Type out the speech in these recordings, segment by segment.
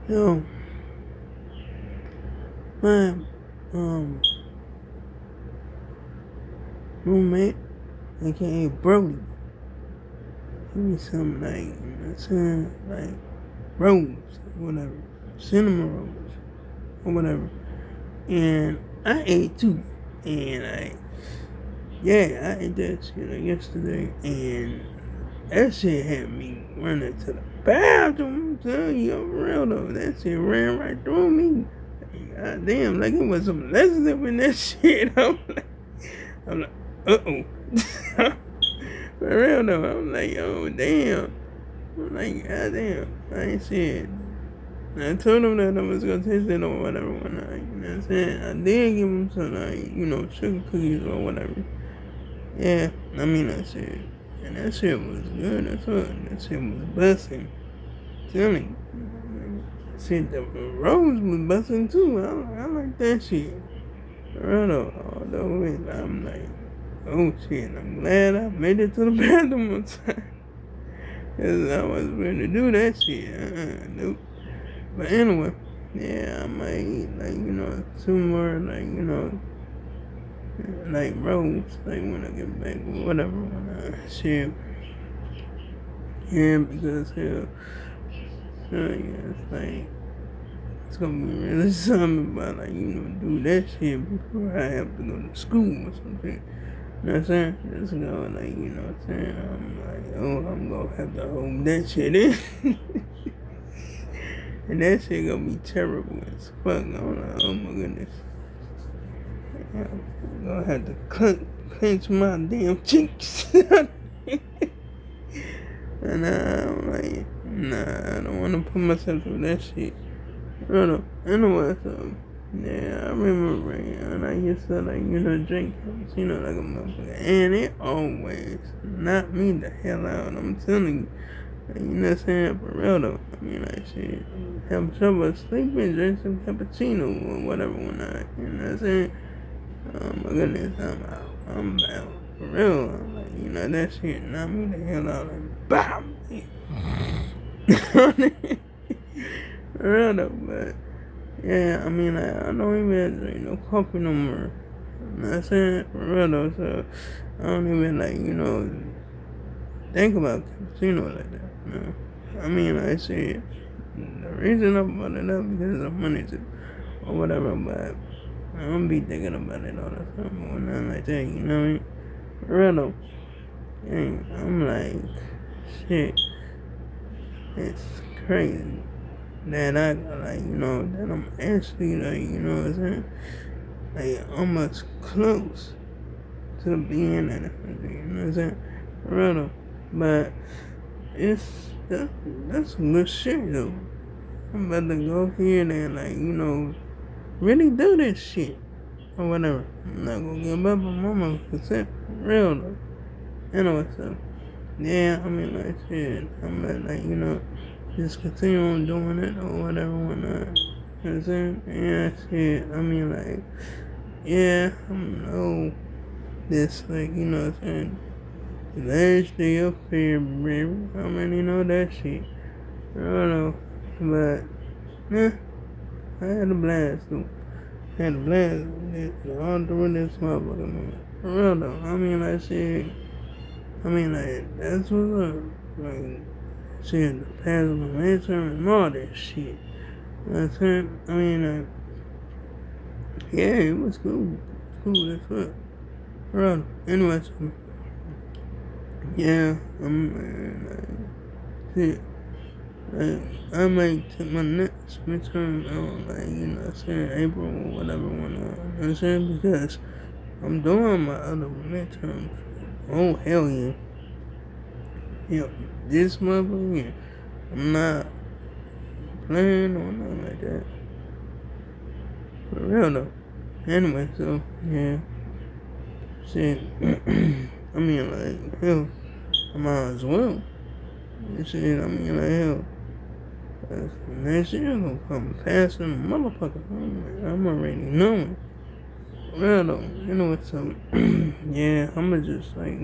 Yo, my roommate, aka Brody, give me some like, you know what I'm saying, like rolls, whatever, cinnamon rolls, or whatever. And I ate two, and I ate that shit like yesterday, and that shit had me running to the bathroom. I'm telling you, I'm real though. That shit ran right through me. God damn, like it was some lessons up in that shit. I'm like, uh-oh. For real though, I'm like, oh damn. I'm like, god damn. I ain't shit. I told him that I was gonna taste it or whatever one night. You know what I'm saying? I did give him some like, sugar cookies or whatever. Yeah, I mean that shit. And that shit was good. That shit was busting. Telling you. Shit, the rose was busting too. I like that shit. Right although I'm like, oh shit, I'm glad I made it to the bathroom on time. Cause I was ready to do that shit. Nope. But anyway, yeah, I might eat like, two more like, like rolls, like when I get back or whatever, when I shit. Yeah, because hell, yeah, it's like, it's gonna be really something about like, do that shit before I have to go to school or something. You know what I'm saying? Just go like, you know what I'm saying? I'm like, oh, I'm gonna have to hold that shit in. And that shit gonna be terrible as fuck. I'm like, oh my goodness. I'm gonna have to clench my damn cheeks. And I'm like, nah, I don't wanna put myself through that shit. Anyway, so yeah, I remember and I used to like, drink like a motherfucker. And it always knocked me the hell out. I'm telling you. You know what I'm saying? For real though. I mean like shit. Have trouble sleeping, drink some cappuccino or whatever when you know what I'm saying? Oh my goodness, I'm out. For real. I'm like, that shit knocked me the hell out like BAM! For real though, but yeah, I mean, like, I don't even drink no coffee no more. You know what I'm saying? For real though, so I don't even like, think about cappuccino like that. I mean, like I said, the reason I brought it up because of money too, or whatever, but I don't be thinking about it all the time or nothing like that, you know what I mean? For real though. Dang, I'm like, shit, it's crazy that I got like, that I'm actually like, you know what I'm saying? Like almost close to being in it, you know what I'm saying? For real though. But that's some good shit though. I'm about to go here and like, really do this shit. Or whatever. I'm not gonna give up on mama consent. Real though. Anyway, so yeah, I mean like shit. I'm gonna like, just continue on doing it or whatever whatnot. You know what I'm saying? Yeah, shit. I mean like yeah, I'm this like, what I'm saying? The last day of February. I mean know that shit. I don't know. But yeah, I had a blast though. Had a blast all through this motherfucker, man. For real though. I mean, like shit. I mean, like that's what's up. Like shit, the past of my midterm and all that shit. You know what I'm saying? I mean, yeah, it was cool. Cool as fuck. For real. Anyway, so yeah, shit. Like, I might take my next midterm out, like, what I'm saying, April or whatever, you know what I'm saying? Because I'm doing my other midterms. Oh, hell yeah. Yep, this motherfucker, yeah. I'm not playing or nothing like that. For real though. Anyway, so, yeah. Shit. I mean, like, hell, I might as well. Shit, I mean, like, hell. Next year gonna come faster than a motherfucker. I'm already knowing. Well, though, so, yeah, I'ma just, like,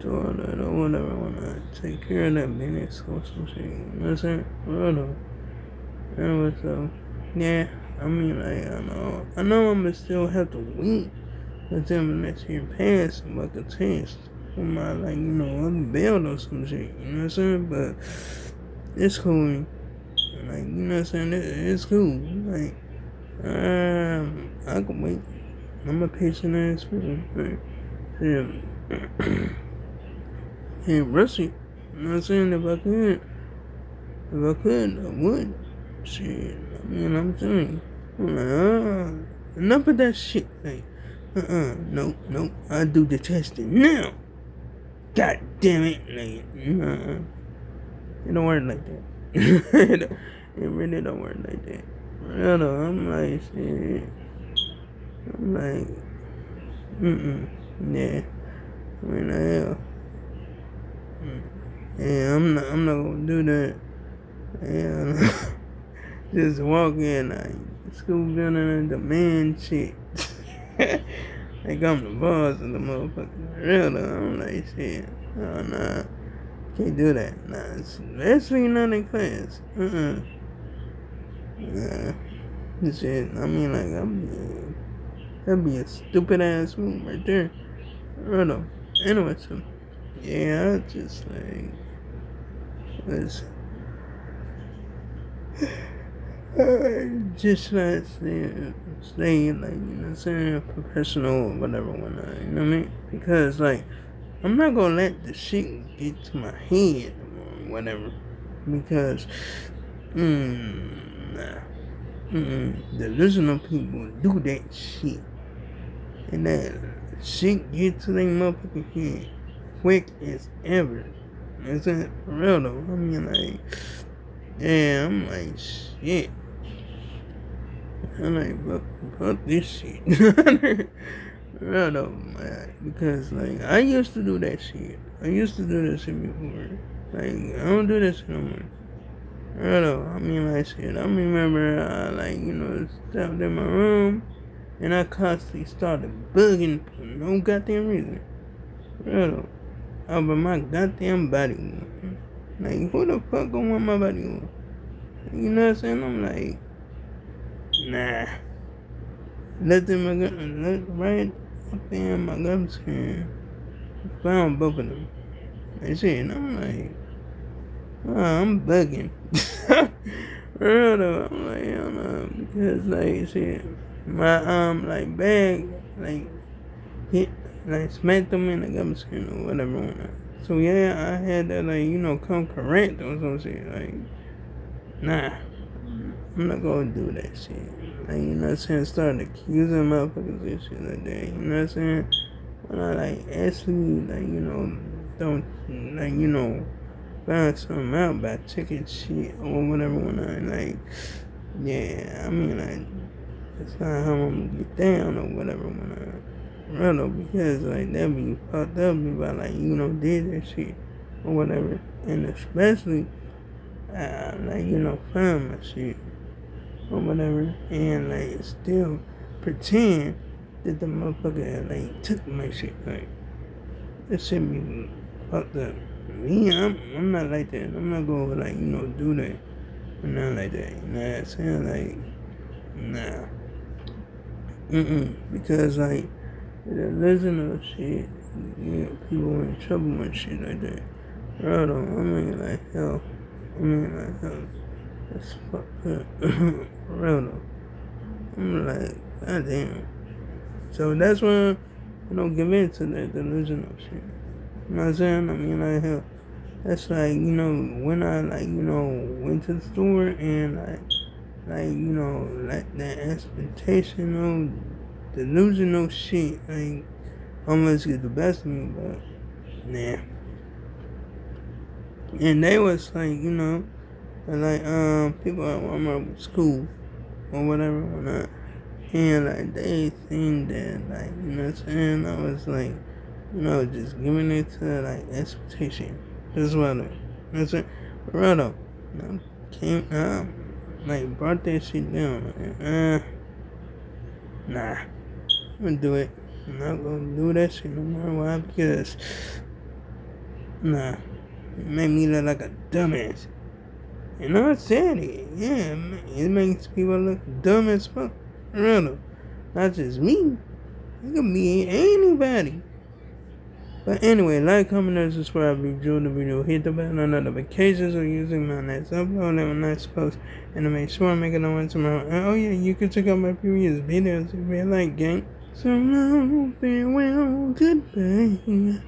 do all that or whatever when I take care of that business or some shit. You know what I'm saying? Well, though. Anyway, so yeah, I mean, like, I know I'm gonna still have to wait until the next year pass so I can test for my, like, other build or some shit, you know what I'm saying? But it's cool, like, you know what I'm saying? It's cool, like, I can wait. I'm a patient ass person, like, yeah, can't rush it, you know what I'm saying? If I could, I would. Shit, I mean, I'm telling you. I'm like, enough of that shit. Like, nope. I do the testing now. God damn it. Like, it don't work like that. It really don't work like that. Real though, I'm like, shit. I'm like, yeah. I mean, hell. Yeah, I'm not gonna do that. Yeah. Just walk in, like, school building and demand shit. Like I'm the boss of the motherfucker. Real though, I'm like, shit. Oh, nah. Can't do that. Nah, especially not in class. Nah. Shit, I mean, like, that'd be a stupid ass move right there. Real though. Anyway, so, yeah, I just, like, was just like stay like, you know what I'm saying, professional or whatever, you know what I mean? Because, like, I'm not gonna let the shit get to my head or whatever. Because, nah. The original people do that shit. And that shit get to their motherfucking head quick as ever. Is that for real though? I mean, like, yeah, I'm like, shit. I'm like, fuck this shit. Real though, man. Because, like, I used to do that shit. I used to do that shit before. Like, I don't do that shit no more. Real though, I mean, like, shit. I remember, like, stepped in my room and I constantly started bugging for no goddamn reason. Real though. Over my goddamn body. Like, who the fuck gonna want my body on? You know what I'm saying? I'm like, nah. Let right up there in my gums here. Found both of them. They said, and I'm like, I'm bugging. Real though, I'm like, hell no, because like shit, my like bag like hit like smacked them in the gums or whatever. So yeah, I had to like come correct or some shit. Like, nah, I'm not gonna do that shit. Like, you know what I'm saying? Start accusing motherfuckers and shit like that. You know what I'm saying? When I like actually don't find something out by checking shit or whatever when I like, yeah, I mean, like, that's not how I'm gonna get down or whatever when I run though, because like that be fucked up if I like did that shit or whatever, and especially like find my shit or whatever, and like still pretend that the motherfucker like took my shit. Like, that shit be fucked up. Me, I'm not like that. I'm not gonna like do that. I'm not like that. You know what I'm saying? Like, nah. Because like the original shit, people in trouble and shit like that. Right on. I mean like hell. That's fucked up. Real though. I'm like, goddamn. So that's when I don't give in to that delusional shit. You know what I'm saying? I mean, like, hell, that's like, when I, like, went to the store and, like that expectational, delusional shit, like, almost get the best of me, but, nah. And they was, like, people at Walmart school or whatever, or not. And like they think that like what I'm saying, I was like just giving it to like expectation. That's what I I'm saying. But right up. I came like brought that shit down. Like, nah. I'm gonna do it. I'm not gonna do that shit no more. Why? Because nah. It made me look like a dumbass. And I said it. Yeah, it makes people look dumb as fuck. Really. Not just me. It could be anybody. But anyway, like, comment, and subscribe if you enjoyed the video. Hit the bell on notifications or using my next upload and my next post. And to make sure I make it on tomorrow. And oh yeah, you can check out my previous videos if you like, gang. So now, farewell, goodbye.